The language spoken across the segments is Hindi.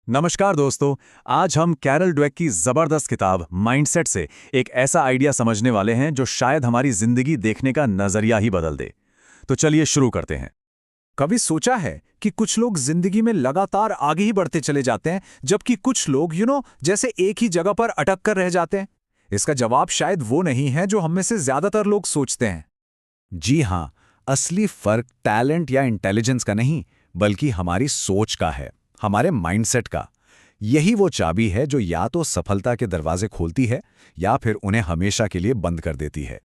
नमस्कार दोस्तों। आज हम कैरल ड्वेक की जबरदस्त किताब माइंडसेट से एक ऐसा आइडिया समझने वाले हैं जो शायद हमारी जिंदगी देखने का नजरिया ही बदल दे। तो चलिए शुरू करते हैं। कभी सोचा है कि कुछ लोग जिंदगी में लगातार आगे ही बढ़ते चले जाते हैं, जबकि कुछ लोग जैसे एक ही जगह पर अटक कर रह जाते हैं? इसका जवाब शायद वो नहीं है जो हम में से ज्यादातर लोग सोचते हैं। जी हाँ, असली फर्क टैलेंट या इंटेलिजेंस का नहीं, बल्कि हमारी सोच का है, हमारे माइंडसेट का। यही वो चाबी है जो या तो सफलता के दरवाजे खोलती है या फिर उन्हें हमेशा के लिए बंद कर देती है।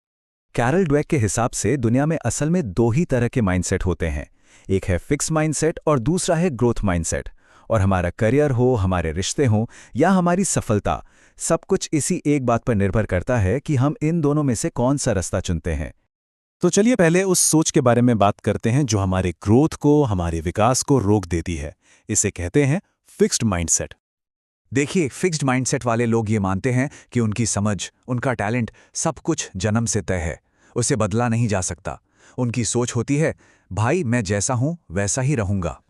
कैरल ड्वेक के हिसाब से दुनिया में असल में दो ही तरह के माइंडसेट होते हैं। एक है फिक्स माइंडसेट और दूसरा है ग्रोथ माइंडसेट। और हमारा करियर हो, हमारे रिश्ते हों या हमारी सफलता, सब कुछ इसी एक बात पर निर्भर करता है कि हम इन दोनों में से कौन सा रास्ता चुनते हैं। तो चलिए पहले उस सोच के बारे में बात करते हैं जो हमारे ग्रोथ को, हमारे विकास को रोक देती है। इसे कहते हैं फिक्स्ड माइंडसेट। देखिए, फिक्स्ड माइंडसेट वाले लोग ये मानते हैं कि उनकी समझ, उनका टैलेंट सब कुछ जन्म से तय है, उसे बदला नहीं जा सकता। उनकी सोच होती है, भाई मैं जैसा हूं वैसा ही रहूंगा।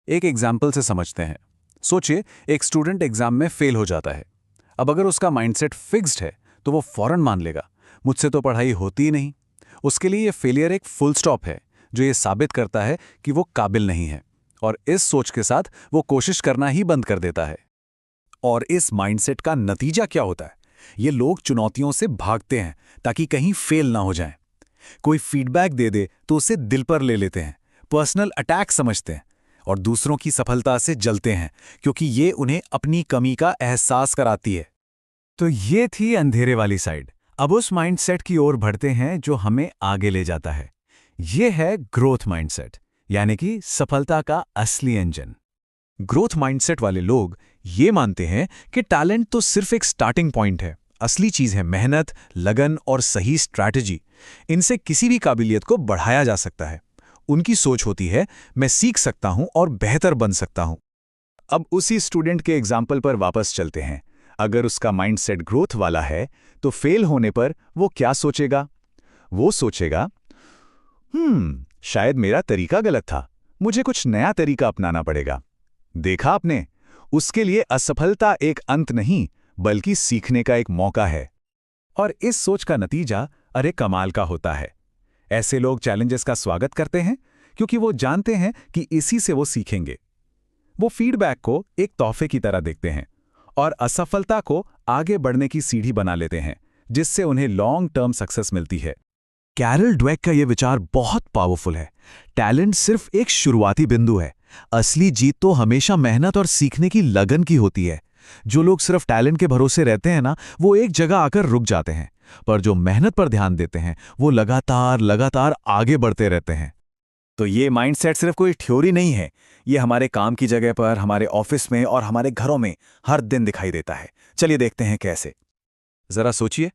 एक एग्जाम्पल से समझते हैं। सोचिए, एक स्टूडेंट एग्जाम में फेल हो जाता है। अब अगर उसका माइंडसेट फिक्स्ड है तो वो फौरन मान लेगा, मुझसे तो पढ़ाई होती ही नहीं। उसके लिए ये फेलियर एक फुल स्टॉप है जो ये साबित करता है कि वो काबिल नहीं है, और इस सोच के साथ वो कोशिश करना ही बंद कर देता है। और इस माइंडसेट का नतीजा क्या होता है? ये लोग चुनौतियों से भागते हैं ताकि कहीं फेल ना हो जाएं। कोई फीडबैक दे दे तो उसे दिल पर ले लेते हैं, पर्सनल अटैक समझते हैं, और दूसरों की सफलता से जलते हैं क्योंकि ये उन्हें अपनी कमी का एहसास कराती है। तो ये थी अंधेरे वाली साइड। अब उस माइंडसेट की ओर बढ़ते हैं जो हमें आगे ले जाता है। ये है ग्रोथ माइंडसेट, यानी कि सफलता का असली इंजन। ग्रोथ माइंडसेट वाले लोग ये मानते हैं कि टैलेंट तो सिर्फ एक स्टार्टिंग पॉइंट है, असली चीज है मेहनत, लगन और सही स्ट्रैटेजी। इनसे किसी भी काबिलियत को बढ़ाया जा सकता है। उनकी सोच होती है, मैं सीख सकता हूं और बेहतर बन सकता हूं। अब उसी स्टूडेंट के एग्जाम्पल पर वापस चलते हैं। अगर उसका माइंडसेट ग्रोथ वाला है तो फेल होने पर वो क्या सोचेगा? वो सोचेगा, शायद मेरा तरीका गलत था, मुझे कुछ नया तरीका अपनाना पड़ेगा। देखा आपने, उसके लिए असफलता एक अंत नहीं, बल्कि सीखने का एक मौका है। और इस सोच का नतीजा अरे कमाल का होता है। ऐसे लोग चैलेंजेस का स्वागत करते हैं क्योंकि वो जानते हैं कि इसी से वो सीखेंगे। वो फीडबैक को एक तोहफे की तरह देखते हैं और असफलता को आगे बढ़ने की सीढ़ी बना लेते हैं, जिससे उन्हें लॉन्ग टर्म सक्सेस मिलती है। कैरल ड्वेक का यह विचार बहुत पावरफुल है। टैलेंट सिर्फ एक शुरुआती बिंदु है, असली जीत तो हमेशा मेहनत और सीखने की लगन की होती है। जो लोग सिर्फ टैलेंट के भरोसे रहते हैं ना, वो एक जगह आकर रुक जाते हैं, पर जो मेहनत पर ध्यान देते हैं वो लगातार लगातार आगे बढ़ते रहते हैं। तो ये माइंडसेट सिर्फ कोई थ्योरी नहीं है, ये हमारे काम की जगह पर, हमारे ऑफिस में और हमारे घरों में हर दिन दिखाई देता है। चलिए देखते हैं कैसे। जरा सोचिए,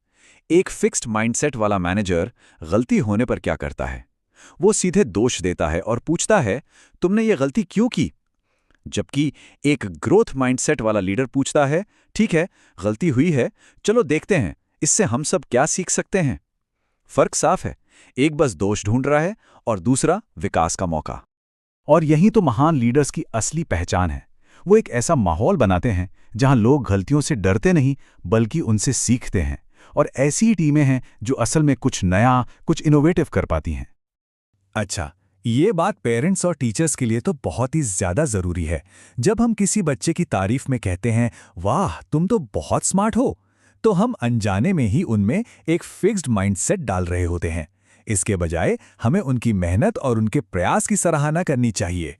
एक फिक्स्ड माइंडसेट वाला मैनेजर गलती होने पर क्या करता है? वो सीधे दोष देता है और पूछता है, तुमने ये गलती क्यों की? जबकि एक ग्रोथ माइंडसेट वाला लीडर पूछता है, ठीक है, गलती हुई है, चलो देखते हैं इससे हम सब क्या सीख सकते हैं। फर्क साफ है, एक बस दोष ढूंढ रहा है और दूसरा विकास का मौका। और यही तो महान लीडर्स की असली पहचान है। वो एक ऐसा माहौल बनाते हैं जहां लोग गलतियों से डरते नहीं, बल्कि उनसे सीखते हैं। और ऐसी ही टीमें हैं जो असल में कुछ नया, कुछ इनोवेटिव कर पाती हैं। अच्छा, ये बात पेरेंट्स और टीचर्स के लिए तो बहुत ही ज्यादा जरूरी है। जब हम किसी बच्चे की तारीफ में कहते हैं, वाह तुम तो बहुत स्मार्ट हो, तो हम अनजाने में ही उनमें एक फिक्स्ड माइंडसेट डाल रहे होते हैं। इसके बजाय हमें उनकी मेहनत और उनके प्रयास की सराहना करनी चाहिए।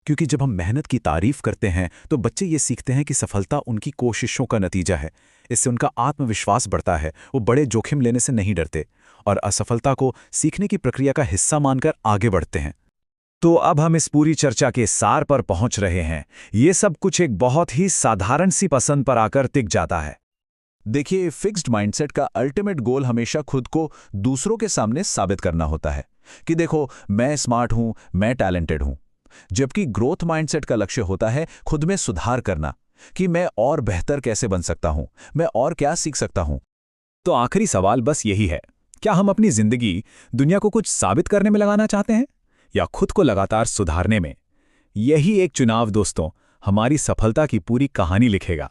क्योंकि जब हम मेहनत की तारीफ करते हैं तो बच्चे ये सीखते हैं कि सफलता उनकी कोशिशों का नतीजा है। इससे उनका आत्मविश्वास बढ़ता है, वो बड़े जोखिम लेने से नहीं डरते और असफलता को सीखने की प्रक्रिया का हिस्सा मानकर आगे बढ़ते हैं। तो अब हम इस पूरी चर्चा के सार पर पहुंच रहे हैं। ये सब कुछ एक बहुत ही साधारण सी पसंद पर आकर टिक जाता है। देखिए, फिक्स्ड माइंडसेट का अल्टीमेट गोल हमेशा खुद को दूसरों के सामने साबित करना होता है कि देखो मैं स्मार्ट हूं, मैं टैलेंटेड हूं। जबकि ग्रोथ माइंडसेट का लक्ष्य होता है खुद में सुधार करना, कि मैं और बेहतर कैसे बन सकता हूं, मैं और क्या सीख सकता हूं। तो आखिरी सवाल बस यही है, क्या हम अपनी जिंदगी दुनिया को कुछ साबित करने में लगाना चाहते हैं या खुद को लगातार सुधारने में? यही एक चुनाव दोस्तों हमारी सफलता की पूरी कहानी लिखेगा।